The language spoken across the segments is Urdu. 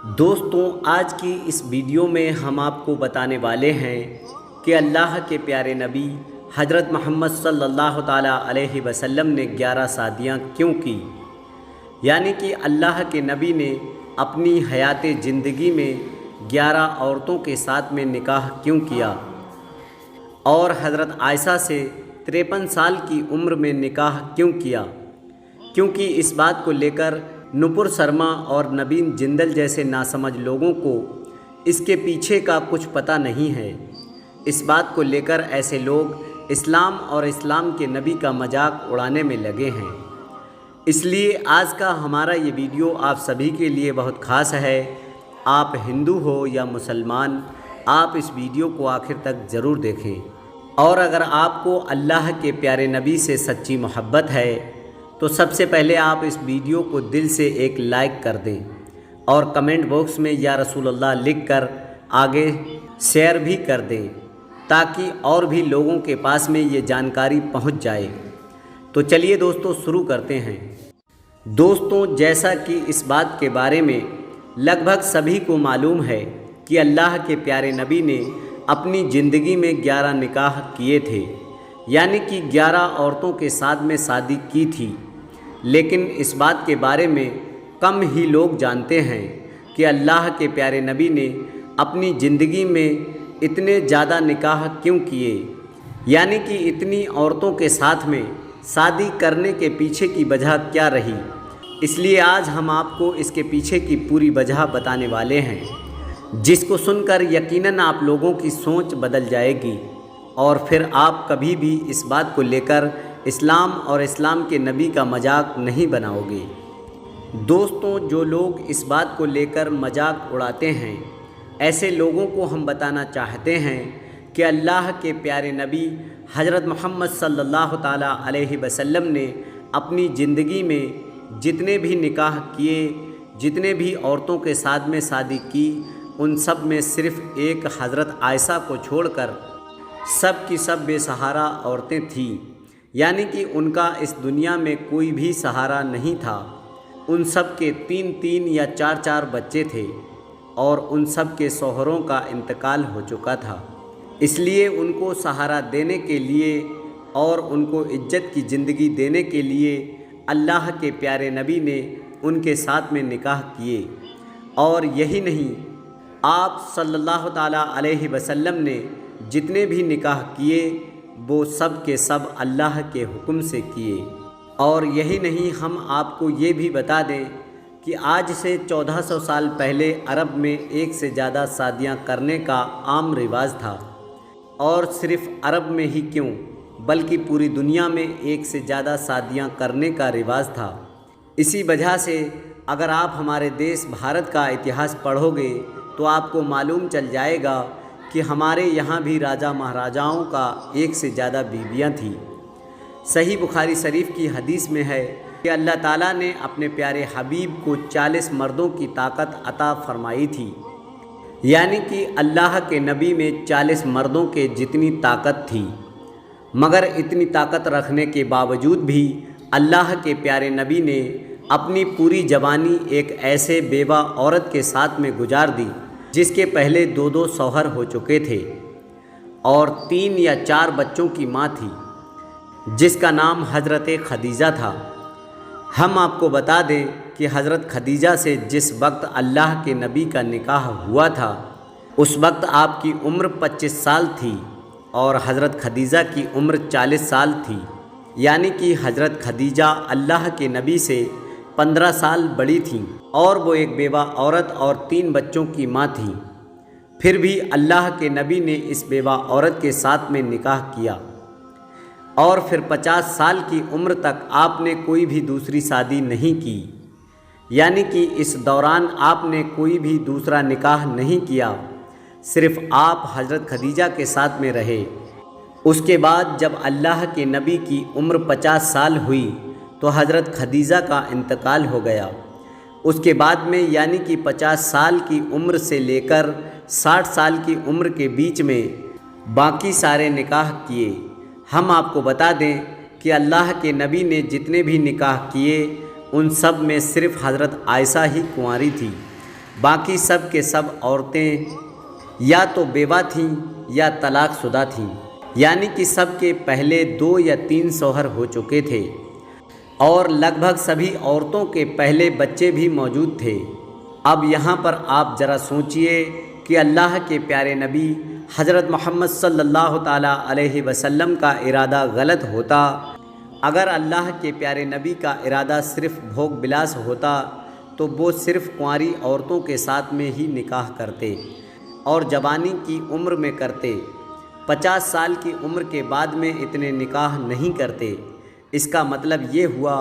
دوستوں، آج کی اس ویڈیو میں ہم آپ کو بتانے والے ہیں کہ اللہ کے پیارے نبی حضرت محمد صلی اللہ تعالیٰ علیہ وسلم نے 11 شادیاں کیوں کی، یعنی کہ اللہ کے نبی نے اپنی حیات زندگی میں 11 عورتوں کے ساتھ میں نکاح کیوں کیا اور حضرت عائشہ سے 53 سال کی عمر میں نکاح کیوں کیا، کیونکہ اس بات کو لے کر نپر شرما اور نوین جندل جیسے ناسمجھ لوگوں کو اس کے پیچھے کا کچھ پتہ نہیں ہے۔ اس بات کو لے کر ایسے لوگ اسلام اور اسلام کے نبی کا مذاق اڑانے میں لگے ہیں۔ اس لیے آج کا ہمارا یہ ویڈیو آپ سبھی کے لیے بہت خاص ہے۔ آپ ہندو ہو یا مسلمان، آپ اس ویڈیو کو آخر تک ضرور دیکھیں، اور اگر آپ کو اللہ کے پیارے نبی سے سچی محبت ہے تو سب سے پہلے آپ اس ویڈیو کو دل سے ایک لائک کر دیں اور کمنٹ باکس میں یا رسول اللہ لکھ کر آگے شیئر بھی کر دیں تاکہ اور بھی لوگوں کے پاس میں یہ جانکاری پہنچ جائے۔ تو چلیے دوستوں شروع کرتے ہیں۔ دوستوں، جیسا کہ اس بات کے بارے میں لگ بھگ سبھی کو معلوم ہے کہ اللہ کے پیارے نبی نے اپنی زندگی میں 11 نکاح کیے تھے، یعنی کہ 11 عورتوں کے ساتھ میں شادی کی تھی، لیکن اس بات کے بارے میں کم ہی لوگ جانتے ہیں کہ اللہ کے پیارے نبی نے اپنی زندگی میں اتنے زیادہ نکاح کیوں کیے، یعنی کہ اتنی عورتوں کے ساتھ میں شادی کرنے کے پیچھے کی وجہ کیا رہی۔ اس لیے آج ہم آپ کو اس کے پیچھے کی پوری وجہ بتانے والے ہیں، جس کو سن کر یقیناً آپ لوگوں کی سوچ بدل جائے گی اور پھر آپ کبھی بھی اس بات کو لے کر اسلام اور اسلام کے نبی کا مذاق نہیں بناؤ گے۔ دوستوں، جو لوگ اس بات کو لے کر مذاق اڑاتے ہیں، ایسے لوگوں کو ہم بتانا چاہتے ہیں کہ اللہ کے پیارے نبی حضرت محمد صلی اللہ تعالیٰ علیہ وسلم نے اپنی زندگی میں جتنے بھی نکاح کیے، جتنے بھی عورتوں کے ساتھ میں شادی کی، ان سب میں صرف ایک حضرت عائشہ کو چھوڑ کر سب کی سب بے سہارا عورتیں تھیں، یعنی کہ ان کا اس دنیا میں کوئی بھی سہارا نہیں تھا۔ ان سب کے 3 یا 4 بچے تھے اور ان سب کے شوہروں کا انتقال ہو چکا تھا، اس لیے ان کو سہارا دینے کے لیے اور ان کو عزت کی زندگی دینے کے لیے اللہ کے پیارے نبی نے ان کے ساتھ میں نکاح کیے۔ اور یہی نہیں، آپ صلی اللہ تعالیٰ علیہ وسلم نے جتنے بھی نکاح کیے وہ سب کے سب اللہ کے حکم سے کیے۔ اور یہی نہیں، ہم آپ کو یہ بھی بتا دیں کہ آج سے 1400 سال پہلے عرب میں ایک سے زیادہ شادیاں کرنے کا عام رواج تھا، اور صرف عرب میں ہی کیوں بلکہ پوری دنیا میں ایک سے زیادہ شادیاں کرنے کا رواج تھا۔ اسی وجہ سے اگر آپ ہمارے دیش بھارت کا اتہاس پڑھو گے تو آپ کو معلوم چل جائے گا کہ ہمارے یہاں بھی راجہ مہاراجاؤں کا ایک سے زیادہ بیویاں تھیں۔ صحیح بخاری شریف کی حدیث میں ہے کہ اللہ تعالیٰ نے اپنے پیارے حبیب کو 40 مردوں کی طاقت عطا فرمائی تھی، یعنی کہ اللہ کے نبی میں 40 مردوں کے جتنی طاقت تھی، مگر اتنی طاقت رکھنے کے باوجود بھی اللہ کے پیارے نبی نے اپنی پوری جوانی ایک ایسے بیوہ عورت کے ساتھ میں گزار دی جس کے پہلے 2 شوہر ہو چکے تھے اور 3 یا 4 بچوں کی ماں تھی، جس کا نام حضرت خدیجہ تھا۔ ہم آپ کو بتا دیں کہ حضرت خدیجہ سے جس وقت اللہ کے نبی کا نکاح ہوا تھا اس وقت آپ کی عمر 25 سال تھی اور حضرت خدیجہ کی عمر 40 سال تھی، یعنی کہ حضرت خدیجہ اللہ کے نبی سے 15 سال بڑی تھیں اور وہ ایک بیوہ عورت اور 3 بچوں کی ماں تھیں۔ پھر بھی اللہ کے نبی نے اس بیوہ عورت کے ساتھ میں نکاح کیا اور پھر 50 سال کی عمر تک آپ نے کوئی بھی دوسری شادی نہیں کی، یعنی کہ اس دوران آپ نے کوئی بھی دوسرا نکاح نہیں کیا، صرف آپ حضرت خدیجہ کے ساتھ میں رہے۔ اس کے بعد جب اللہ کے نبی کی عمر 50 سال ہوئی تو حضرت خدیجہ کا انتقال ہو گیا۔ اس کے بعد میں یعنی کہ 50 سال کی عمر سے لے کر 60 سال کی عمر کے بیچ میں باقی سارے نکاح کیے۔ ہم آپ کو بتا دیں کہ اللہ کے نبی نے جتنے بھی نکاح کیے ان سب میں صرف حضرت عائشہ ہی کنواری تھی، باقی سب کے سب عورتیں یا تو بیوہ تھیں یا طلاق شدہ تھیں، یعنی کہ سب کے پہلے 2 یا 3 شوہر ہو چکے تھے، اور لگ بھگ سبھی عورتوں کے پہلے بچے بھی موجود تھے۔ اب یہاں پر آپ ذرا سوچئے کہ اللہ کے پیارے نبی حضرت محمد صلی اللہ تعالیٰ علیہ وسلم کا ارادہ غلط ہوتا۔ اگر اللہ کے پیارے نبی کا ارادہ صرف بھوگ بلاس ہوتا تو وہ صرف کنواری عورتوں کے ساتھ میں ہی نکاح کرتے اور جوانی کی عمر میں کرتے، 50 سال کی عمر کے بعد میں اتنے نکاح نہیں کرتے۔ اس کا مطلب یہ ہوا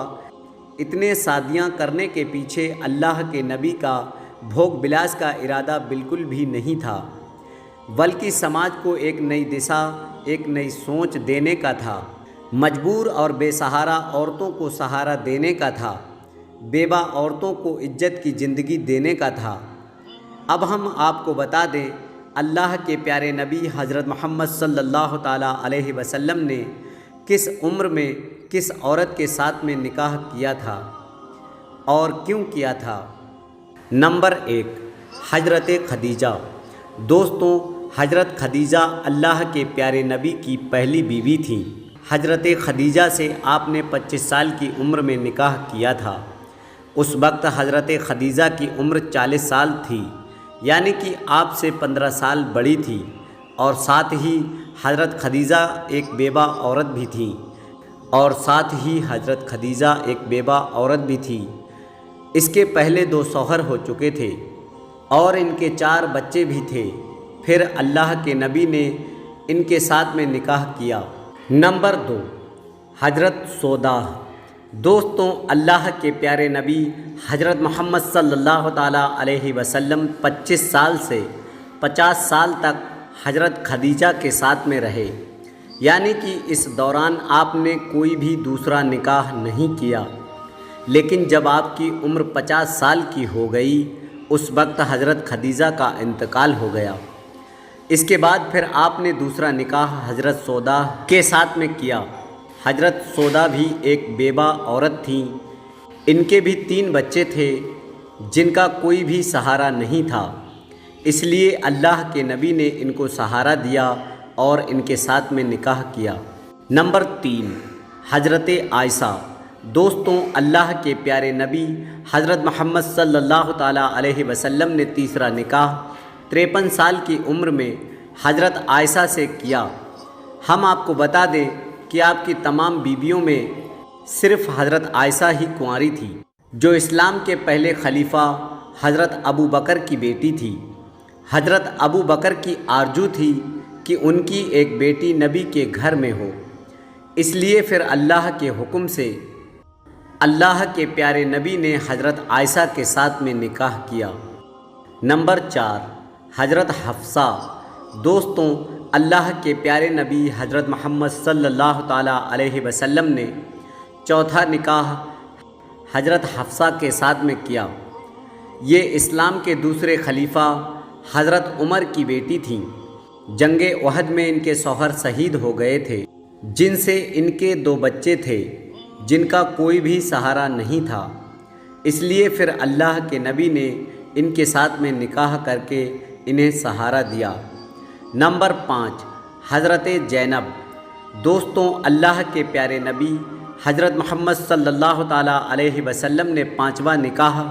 اتنے شادیاں کرنے کے پیچھے اللہ کے نبی کا بھوگ بلاس کا ارادہ بالکل بھی نہیں تھا، بلکہ سماج کو ایک نئی دشا، ایک نئی سوچ دینے کا تھا، مجبور اور بے سہارا عورتوں کو سہارا دینے کا تھا، بیوہ عورتوں کو عزت کی زندگی دینے کا تھا۔ اب ہم آپ کو بتا دیں اللہ کے پیارے نبی حضرت محمد صلی اللہ تعالیٰ علیہ وسلم نے کس عمر میں کس عورت کے ساتھ میں نکاح کیا تھا اور کیوں کیا تھا۔ نمبر 1، حضرت خدیجہ۔ دوستوں، حضرت خدیجہ اللہ کے پیارے نبی کی پہلی بیوی تھیں۔ حضرت خدیجہ سے آپ نے 25 سال کی عمر میں نکاح کیا تھا۔ اس وقت حضرت خدیجہ کی عمر 40 سال تھی، یعنی کہ آپ سے 15 سال بڑی تھی، اور ساتھ ہی حضرت خدیجہ ایک بیوہ عورت بھی تھی۔ اس کے پہلے 2 شوہر ہو چکے تھے اور ان کے 4 بچے بھی تھے۔ پھر اللہ کے نبی نے ان کے ساتھ میں نکاح کیا۔ نمبر 2، حضرت سودا۔ دوستوں، اللہ کے پیارے نبی حضرت محمد صلی اللہ تعالیٰ علیہ وسلم 25 سال سے 50 سال تک حضرت خدیجہ کے ساتھ میں رہے، یعنی کہ اس دوران آپ نے کوئی بھی دوسرا نکاح نہیں کیا۔ لیکن جب آپ کی عمر 50 سال کی ہو گئی، اس وقت حضرت خدیجہ کا انتقال ہو گیا۔ اس کے بعد پھر آپ نے دوسرا نکاح حضرت سودا کے ساتھ میں کیا۔ حضرت سودا بھی ایک بیوہ عورت تھیں۔ ان کے بھی 3 بچے تھے جن کا کوئی بھی سہارا نہیں تھا، اس لیے اللہ کے نبی نے ان کو سہارا دیا اور ان کے ساتھ میں نکاح کیا۔ نمبر 3، حضرت عائشہ۔ دوستوں، اللہ کے پیارے نبی حضرت محمد صلی اللہ تعالیٰ علیہ وسلم نے تیسرا نکاح 53 سال کی عمر میں حضرت عائشہ سے کیا۔ ہم آپ کو بتا دیں کہ آپ کی تمام بیویوں میں صرف حضرت عائشہ ہی کنواری تھی، جو اسلام کے پہلے خلیفہ حضرت ابو بکر کی بیٹی تھی۔ حضرت ابو بکر کی آرزو تھی کہ ان کی ایک بیٹی نبی کے گھر میں ہو، اس لیے پھر اللہ کے حکم سے اللہ کے پیارے نبی نے حضرت عائشہ کے ساتھ میں نکاح کیا۔ نمبر 4، حضرت حفصہ۔ دوستوں، اللہ کے پیارے نبی حضرت محمد صلی اللہ تعالیٰ علیہ وسلم نے چوتھا نکاح حضرت حفصہ کے ساتھ میں کیا۔ یہ اسلام کے دوسرے خلیفہ حضرت عمر کی بیٹی تھیں۔ جنگ احد میں ان کے شوہر شہید ہو گئے تھے، جن سے ان کے 2 بچے تھے جن کا کوئی بھی سہارا نہیں تھا، اس لیے پھر اللہ کے نبی نے ان کے ساتھ میں نکاح کر کے انہیں سہارا دیا۔ نمبر 5، حضرت زینب۔ دوستوں، اللہ کے پیارے نبی حضرت محمد صلی اللہ تعالیٰ علیہ وسلم نے 5واں نکاح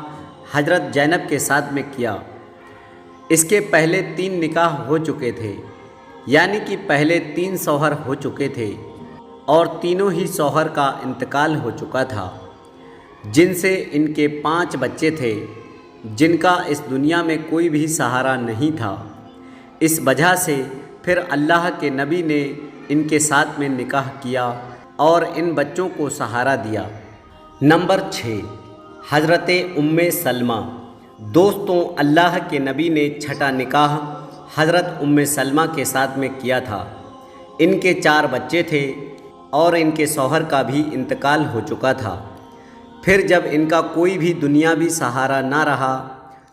حضرت زینب کے ساتھ میں کیا۔ اس کے پہلے 3 نکاح ہو چکے تھے، یعنی کہ پہلے 3 شوہر ہو چکے تھے اور تینوں ہی شوہر کا انتقال ہو چکا تھا، جن سے ان کے 5 بچے تھے جن کا اس دنیا میں کوئی بھی سہارا نہیں تھا۔ اس وجہ سے پھر اللہ کے نبی نے ان کے ساتھ میں نکاح کیا اور ان بچوں کو سہارا دیا۔ نمبر 6، حضرت ام سلمہ۔ دوستوں، اللہ کے نبی نے 6واں نکاح حضرت ام سلمہ کے ساتھ میں کیا تھا۔ ان کے 4 بچے تھے اور ان کے شوہر کا بھی انتقال ہو چکا تھا۔ پھر جب ان کا کوئی بھی دنیاوی سہارا نہ رہا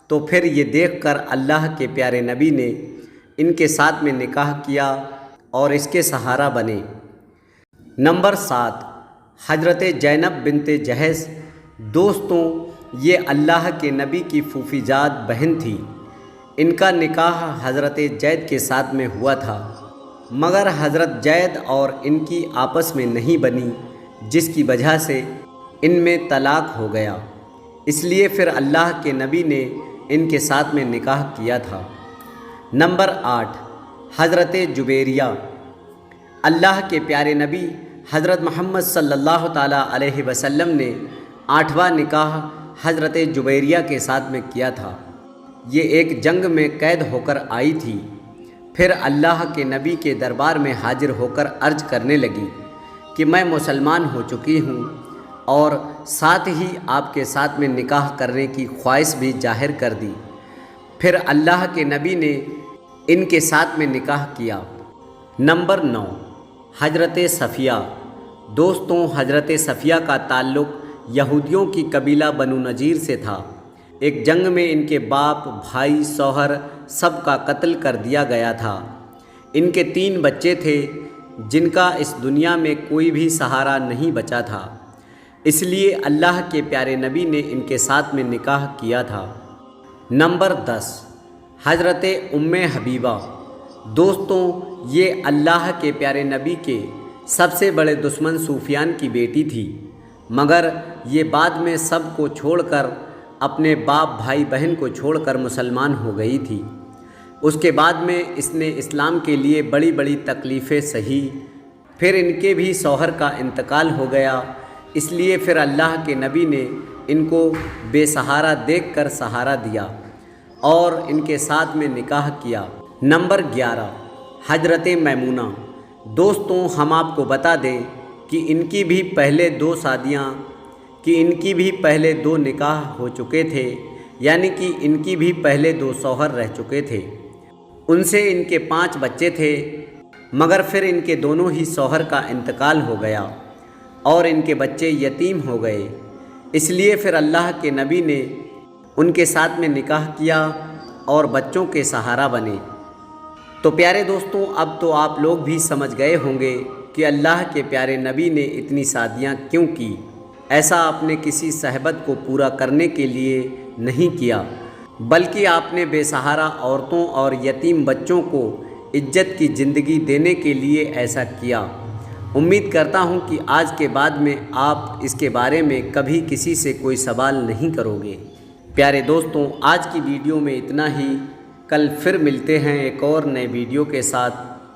تو پھر یہ دیکھ کر اللہ کے پیارے نبی نے ان کے ساتھ میں نکاح کیا اور اس کے سہارا بنے۔ نمبر 7، حضرت زینب بنت جہش۔ دوستوں، یہ اللہ کے نبی کی پھوپھی جات بہن تھی۔ ان کا نکاح حضرت زید کے ساتھ میں ہوا تھا، مگر حضرت زید اور ان کی آپس میں نہیں بنی، جس کی وجہ سے ان میں طلاق ہو گیا۔ اس لیے پھر اللہ کے نبی نے ان کے ساتھ میں نکاح کیا تھا۔ نمبر 8، حضرت جبیریہ۔ اللہ کے پیارے نبی حضرت محمد صلی اللہ تعالیٰ علیہ وسلم نے 8واں نکاح حضرت جبیریہ کے ساتھ میں کیا تھا۔ یہ ایک جنگ میں قید ہو کر آئی تھی، پھر اللہ کے نبی کے دربار میں حاضر ہو کر عرض کرنے لگی کہ میں مسلمان ہو چکی ہوں، اور ساتھ ہی آپ کے ساتھ میں نکاح کرنے کی خواہش بھی ظاہر کر دی۔ پھر اللہ کے نبی نے ان کے ساتھ میں نکاح کیا۔ نمبر 9، حضرت صفیہ۔ دوستوں، حضرت صفیہ کا تعلق یہودیوں کی قبیلہ بنو نذیر سے تھا۔ ایک جنگ میں ان کے باپ، بھائی، شوہر سب کا قتل کر دیا گیا تھا۔ ان کے 3 بچے تھے جن کا اس دنیا میں کوئی بھی سہارا نہیں بچا تھا، اس لیے اللہ کے پیارے نبی نے ان کے ساتھ میں نکاح کیا تھا۔ نمبر 10، حضرت ام حبیبہ۔ دوستوں، یہ اللہ کے پیارے نبی کے سب سے بڑے دشمن سفیان کی بیٹی تھی، مگر یہ بعد میں سب کو چھوڑ کر، اپنے باپ، بھائی، بہن کو چھوڑ کر مسلمان ہو گئی تھی۔ اس کے بعد میں اس نے اسلام کے لیے بڑی بڑی تکلیفیں سہی۔ پھر ان کے بھی شوہر کا انتقال ہو گیا، اس لیے پھر اللہ کے نبی نے ان کو بے سہارا دیکھ کر سہارا دیا اور ان کے ساتھ میں نکاح کیا۔ نمبر 11، حضرت میمونہ۔ دوستوں، ہم آپ کو بتا دیں کہ ان کی بھی پہلے 2 نکاح ہو چکے تھے، یعنی کہ ان کی بھی پہلے 2 شوہر رہ چکے تھے۔ ان سے ان کے 5 بچے تھے، مگر پھر ان کے دونوں ہی شوہر کا انتقال ہو گیا اور ان کے بچے یتیم ہو گئے، اس لیے پھر اللہ کے نبی نے ان کے ساتھ میں نکاح کیا اور بچوں کے سہارا بنے۔ تو پیارے دوستوں، اب تو آپ لوگ بھی سمجھ گئے ہوں گے کہ اللہ کے پیارے نبی نے اتنی شادیاں کیوں کی۔ ایسا آپ نے کسی صحبت کو پورا کرنے کے لیے نہیں کیا، بلکہ آپ نے بے سہارا عورتوں اور یتیم بچوں کو عزت کی زندگی دینے کے لیے ایسا کیا۔ امید کرتا ہوں کہ آج کے بعد میں آپ اس کے بارے میں کبھی کسی سے کوئی سوال نہیں کرو گے۔ پیارے دوستوں، آج کی ویڈیو میں اتنا ہی۔ کل پھر ملتے ہیں ایک اور نئے ویڈیو کے ساتھ۔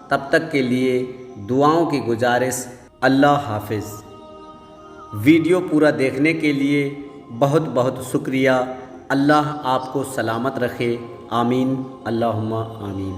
تب تک کے لیے دعاؤں کی گزارش۔ اللہ حافظ۔ ویڈیو پورا دیکھنے کے لیے بہت بہت شکریہ۔ اللہ آپ کو سلامت رکھے۔ آمین، اللہم آمین۔